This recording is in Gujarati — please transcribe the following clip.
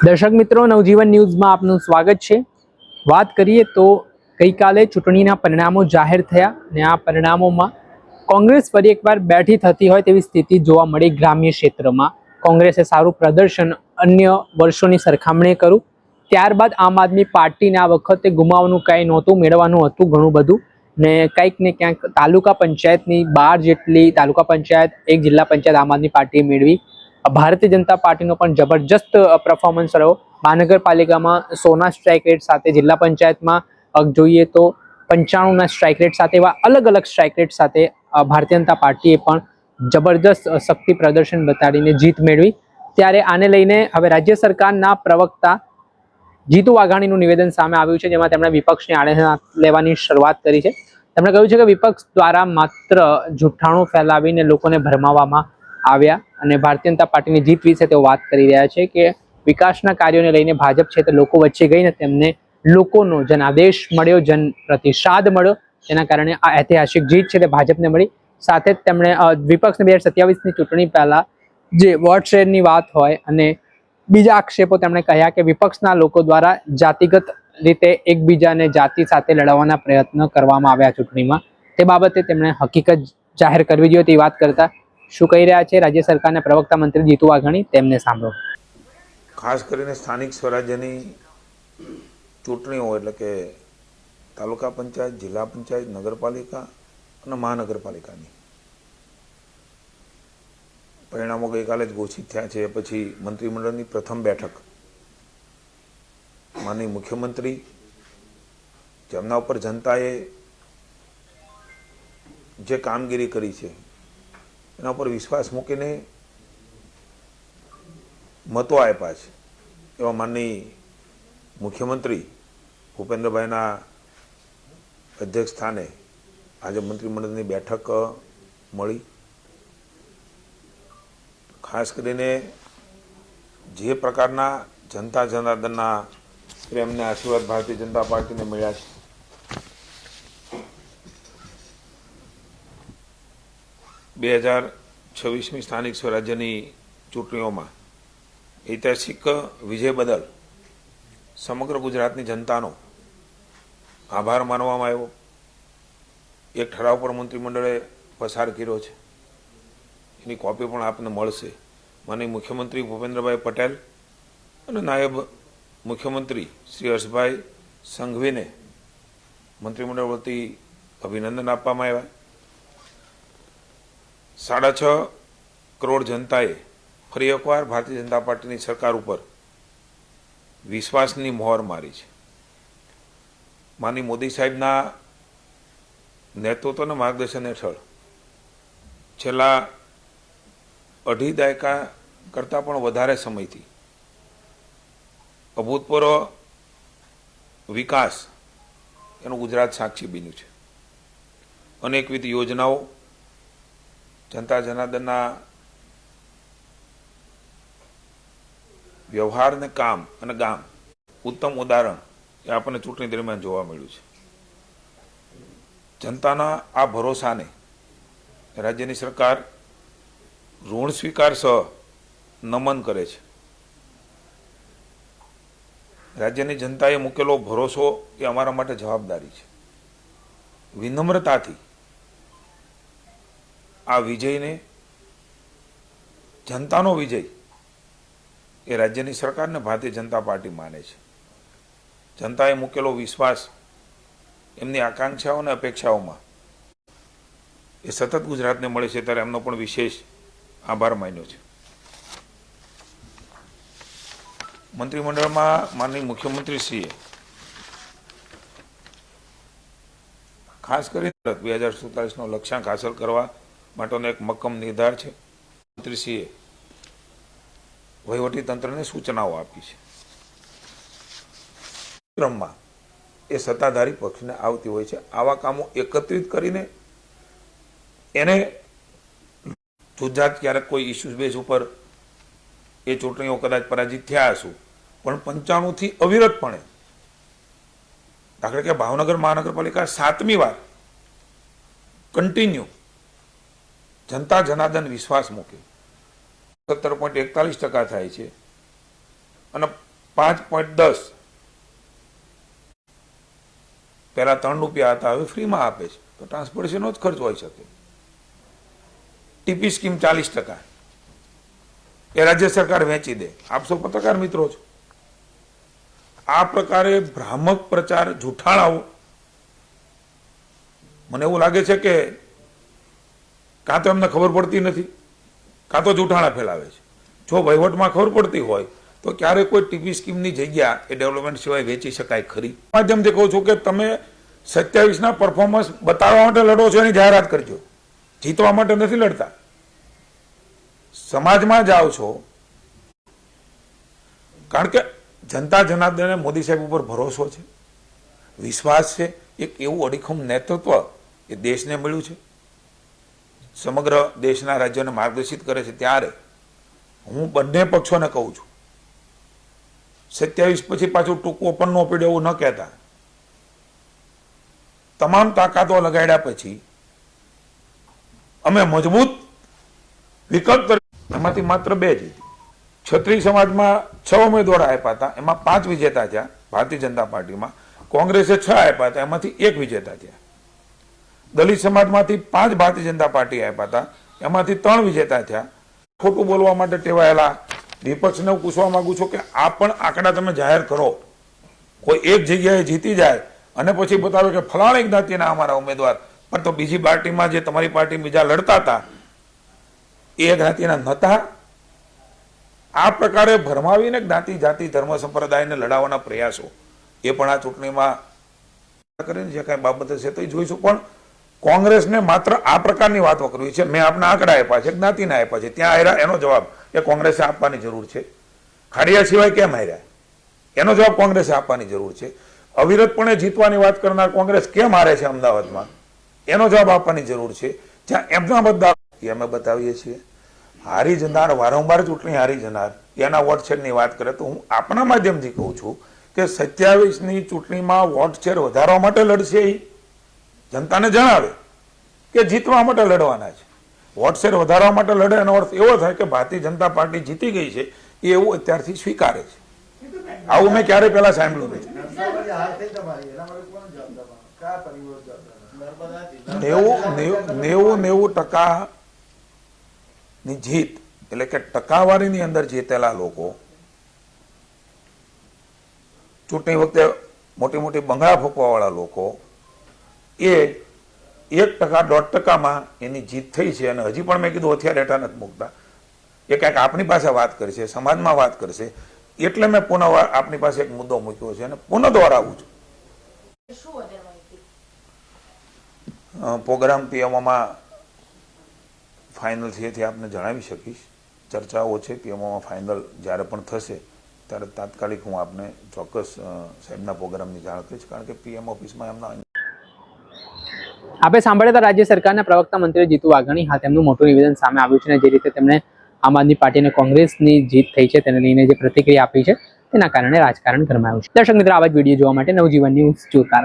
દર્શક મિત્રો, નવજીવન ન્યૂઝમાં આપનું સ્વાગત છે। વાત કરીએ તો ગઈકાલે ચૂંટણીના પરિણામો જાહેર થયા અને આ પરિણામોમાં કોંગ્રેસ ફરી એકવાર બેઠી થતી હોય તેવી સ્થિતિ જોવા મળી। ગ્રામ્ય ક્ષેત્રમાં કોંગ્રેસે સારું પ્રદર્શન અન્ય વર્ષોની સરખામણીએ કર્યું। ત્યારબાદ આમ આદમી પાર્ટીને આ વખતે ગુમાવવાનું કંઈ નહોતું, મેળવવાનું હતું ઘણું બધું ને કંઈક ને ક્યાંક તાલુકા પંચાયતની 12 જેટલી તાલુકા પંચાયત, એક જિલ્લા પંચાયત આમ આદમી પાર્ટીએ મેળવી। ભારતીય જનતા પાર્ટીનો પણ જબરજસ્ત પરફોર્મન્સ રહ્યો। મહાનગરપાલિકામાં 100ના સ્ટ્રાઇક રેટ સાથે, જિલ્લા પંચાયતમાં જોઈએ તો 95ના સ્ટ્રાઇક રેટ સાથે, એવા અલગ અલગ સ્ટ્રાઇક રેટ સાથે ભારતીય જનતા પાર્ટીએ પણ જબરજસ્ત શક્તિ પ્રદર્શન બતાડીને જીત મેળવી। ત્યારે આને લઈને હવે રાજ્ય સરકારના પ્રવક્તા જીતુ વાઘાણીનું નિવેદન સામે આવ્યું છે, જેમાં તેમણે વિપક્ષની આડે લેવાની શરૂઆત કરી છે। તેમણે કહ્યું છે કે વિપક્ષ દ્વારા માત્ર જૂઠાણું ફેલાવીને લોકોને ભરમાવવામાં આવ્યા અને ભારતીય જનતા પાર્ટીની જીત વિશે તેઓ વાત કરી રહ્યા છે કે વિકાસના કાર્યોને લઈને ભાજપ છે તે લોકો વચ્ચે ગઈને તેમને લોકોનો જનાદેશ મળ્યો, જન પ્રતિસાદ મળ્યો, તેના કારણે આ ઐતિહાસિક જીત છે તે ભાજપને મળી। સાથે જ તેમણે વિપક્ષને 2027ની ચૂંટણી પહેલા જે વોટ શેરની વાત હોય અને બીજા આક્ષેપો તેમણે કહ્યા કે વિપક્ષના લોકો દ્વારા જાતિગત રીતે એકબીજાને જાતિ સાથે લડાવવાના પ્રયત્ન કરવામાં આવ્યા ચૂંટણીમાં, તે બાબતે તેમણે હકીકત જાહેર કરવી જોઈએ તેવી વાત કરતા શું કહી રહ્યા છે રાજ્ય સરકારના પ્રવક્તા મંત્રી જીતુ વાઘાણી, તેમને સાંભળો। ખાસ કરીને સ્થાનિક સ્વરાજ્યની ચૂંટણીઓ એટલે કે તાલુકા પંચાયત, જિલ્લા પંચાયત, નગરપાલિકા અને મહાનગરપાલિકાની પરિણામો ગઈકાલે જ ઘોષિત થયા છે। પછી મંત્રીમંડળની પ્રથમ બેઠક માનનીય મુખ્યમંત્રી, જેમના ઉપર જનતાએ જે કામગીરી કરી છે એના ઉપર વિશ્વાસ મૂકીને મતો આપ્યા છે, એવા માનનીય મુખ્યમંત્રી ભૂપેન્દ્રભાઈના અધ્યક્ષ સ્થાને આજે મંત્રીમંડળની બેઠક મળી। ખાસ કરીને જે પ્રકારના જનતા જનાર્દનના પ્રેમને આશીર્વાદ ભારતીય જનતા પાર્ટીને મળ્યા છે, 2026ની સ્થાનિક સ્વરાજ્યની ચૂંટણીઓમાં ઐતિહાસિક વિજય બદલ સમગ્ર ગુજરાતની જનતાનો આભાર માનવામાં આવ્યો। એક ઠરાવ પર મંત્રીમંડળે પસાર કર્યો છે, એની કોપી પણ આપને મળશે। માનનીય મુખ્યમંત્રી ભૂપેન્દ્રભાઈ પટેલ અને નાયબ મુખ્યમંત્રી શ્રી હર્ષભાઈ સંઘવીને મંત્રીમંડળ વતી અભિનંદન આપવામાં આવ્યા। 6.5 કરોડ જનતાએ ફરી એકવાર ભારતીય જનતા પાર્ટીની સરકાર ઉપર વિશ્વાસની મોહર મારી છે। માનનીય મોદી સાહેબના નેતૃત્વ અને માર્ગદર્શન હેઠળ છેલ્લા 2.5 દાયકા કરતાં પણ વધારે સમયથી અભૂતપૂર્વ વિકાસ એનું ગુજરાત સાક્ષી બન્યું છે। અનેકવિધ યોજનાઓ, જનતા જનાર્દનના વ્યવહાર ને કામ અને ગામ ઉત્તમ ઉદાહરણ એ આપણને ચૂંટણી દરમિયાન જોવા મળ્યું છે। જનતાના આ ભરોસાને રાજ્યની સરકાર ઋણ સ્વીકાર સહ નમન કરે છે। રાજ્યની જનતાએ મૂકેલો ભરોસો એ અમારા માટે જવાબદારી છે। વિનમ્રતાથી આ વિજયને, જનતાનો વિજય એ રાજ્યની સરકારને ભારતીય જનતા પાર્ટી માને છે। જનતાએ મૂકેલો વિશ્વાસ, એમની આકાંક્ષાઓ અને અપેક્ષાઓમાં એ સતત ગુજરાતને મળે છે, ત્યારે એમનો પણ વિશેષ આભાર માન્યો છે। મંત્રીમંડળમાં માનનીય મુખ્યમંત્રીશ્રીએ ખાસ કરીને 2047નો લક્ષ્યાંક હાંસલ કરવા માટેનો એક મક્કમ નિર્ધાર છે। મંત્રીશ્રીએ વહીવટીતંત્રને સૂચનાઓ આપી છે। ક્રમમાં એ સત્તાધારી પક્ષને આવતી હોય છે, આવા કામો એકત્રિત કરીને એને જુજાત ક્યારેક કોઈ ઇસ્યુઝ બેઝ ઉપર એ ચૂંટણીઓ કદાચ પરાજિત થયા હશું, પણ 95થી અવિરતપણે, દાખલા કે ભાવનગર મહાનગરપાલિકા 7મી વાર કન્ટિન્યુ જનતા જનાર્દન વિશ્વાસ મૂકે 17.41% થાય છે અને 5.10 પહેલા 3 રૂપિયા હતા, હવે ફ્રીમાં આપે છે, તો ટ્રાન્સપોર્ટેશનનો જ ખર્ચ હોઈ શકે. ટીપી સ્કીમ 40%, એ રાજ્ય સરકાર વેચી દે. આપ સૌ પત્રકાર મિત્રો છો. આ પ્રકારે ભ્રામક પ્રચાર, જૂઠાણાઓ, મને એવું લાગે છે કે કાં તો એમને ખબર પડતી નથી, કાં તો જૂઠાણા ફેલાવે છે. જો વહીવટમાં ખબર પડતી હોય તો ક્યારે કોઈ ટીપી સ્કીમની જગ્યા એ ડેવલપમેન્ટ સિવાય વેચી શકાય ખરી? માધ્યમથી કહું છું કે તમે 27ના પરફોર્મન્સ બતાવવા માટે લડો છો, એની જાહેરાત કરજો. જીતવા માટે નથી લડતા. સમાજમાં જાઓ છો, કારણ કે જનતા જનાર્દને મોદી સાહેબ ઉપર ભરોસો છે, વિશ્વાસ છે. એક એવું અડીખમ નેતૃત્વ એ દેશને મળ્યું છે, સમગ્ર દેશના રાજ્યોને માર્ગદર્શિત કરે છે. ત્યારે હું બંને પક્ષોને કહું છું, 27 પછી પાછું ટૂંકું ઓપનનો પીડ્યો એવું ન કહેતા. તમામ તાકાતો લગાડ્યા પછી અમે મજબૂત વિકલ્પ, એમાંથી માત્ર 2 જીતી. ક્ષત્રિય સમાજમાં 6 ઉમેદવારો આપ્યા હતા, એમાં 5 વિજેતા થયા ભારતીય જનતા પાર્ટીમાં. કોંગ્રેસે 6 આપ્યા હતા, એમાંથી 1 વિજેતા થયા. દલિત સમાજમાંથી 5 ભારતીય જનતા પાર્ટી આપ્યા હતા, એમાંથી 3 વિજેતા થયા. ખોટું બોલવા માટે ટેવાયેલા વિપક્ષને હું પૂછવા માંગુ છું કે આ પણ આંકડા તમે જાહેર કરો. કોઈ એક જગ્યાએ જીતી જાય અને પછી બતાવે કે ફલાણી જ્ઞાતિના અમારા ઉમેદવાર, પણ તો બીજી પાર્ટીમાં જે તમારી પાર્ટી બીજા લડતા હતા એ જ્ઞાતિના નહોતા. આ પ્રકારે ભરમાવીને જ્ઞાતિ, જાતિ, ધર્મ, સંપ્રદાયને લડાવવાના પ્રયાસો એ પણ આ ચૂંટણીમાં કરીને જે કાંઈ બાબત હશે તો એ જોઈશું. પણ કોંગ્રેસને માત્ર આ પ્રકારની વાતો કરવી છે. મેં આપના આંકડા આપ્યા છે, જ્ઞાતિના આપ્યા છે, ત્યાં આવ્યા, એનો જવાબ એ કોંગ્રેસે આપવાની જરૂર છે. ખાડિયા સિવાય કેમ આવ્યા, એનો જવાબ કોંગ્રેસે આપવાની જરૂર છે. અવિરતપણે જીતવાની વાત કરનાર કોંગ્રેસ કેમ હારે છે અમદાવાદમાં, એનો જવાબ આપવાની જરૂર છે. જ્યાં એમના મતદાર અમે બતાવીએ છીએ, હારી જનાર, વારંવાર ચૂંટણી હારી જનાર, એના વોટ શેરની વાત કરે તો હું આપના માધ્યમથી કહું છું કે 27ની ચૂંટણીમાં વોટ શેર વધારવા માટે લડશે. એ જનતાને જણાવે કે જીતવા માટે લડવાના છે. વોટ શેર વધારવા માટે લડે એનો અર્થ એવો થાય કે ભારતીય જનતા પાર્ટી જીતી ગઈ છે, એ એવું અત્યારથી સ્વીકારે છે. આવું મેં ક્યારે પહેલા સાંભળ્યું નથી. 90% ની જીત એટલે કે ટકાવારીની અંદર જીતેલા લોકો ચૂંટણી વખતે મોટી મોટી બંગલા ફૂંકવાવાળા લોકો એ 1%, 1.5%માં એની જીત થઈ છે. અને હજી પણ મેં કીધું હથિયાર હેઠા નથી મૂકતા. એ કંઈક આપણી પાસે વાત કરશે, સમાજમાં વાત કરશે. એટલે મેં પુનઃ આપની પાસે એક મુદ્દો મૂક્યો છે અને પુનઃ દોહરાવું છું. પ્રોગ્રામ પીએમઓમાં ફાઇનલ છે તે આપને જણાવી શકીશ. ચર્ચાઓ છે પીએમઓમાં, ફાઇનલ જ્યારે પણ થશે ત્યારે તાત્કાલિક હું આપને ચોક્કસ સાહેબના પ્રોગ્રામની જાણ કરીશ. કારણ કે પીએમ ઓફિસમાં એમના આપણે સાંભળ્યા હતા રાજ્ય સરકારના પ્રવક્તા મંત્રી જીતુ વાઘાણી. હા, તેમનું મોટું નિવેદન સામે આવ્યું છે અને જે રીતે તેમણે આમ આદમી પાર્ટી અને કોંગ્રેસની જીત થઈ છે તેને લઈને જે પ્રતિક્રિયા આપી છે તેના કારણે રાજકારણ ગરમાયું છે. દર્શક મિત્રો, આવા જ વિડીયો જોવા માટે નવજીવન ન્યૂઝ જોતા રહો.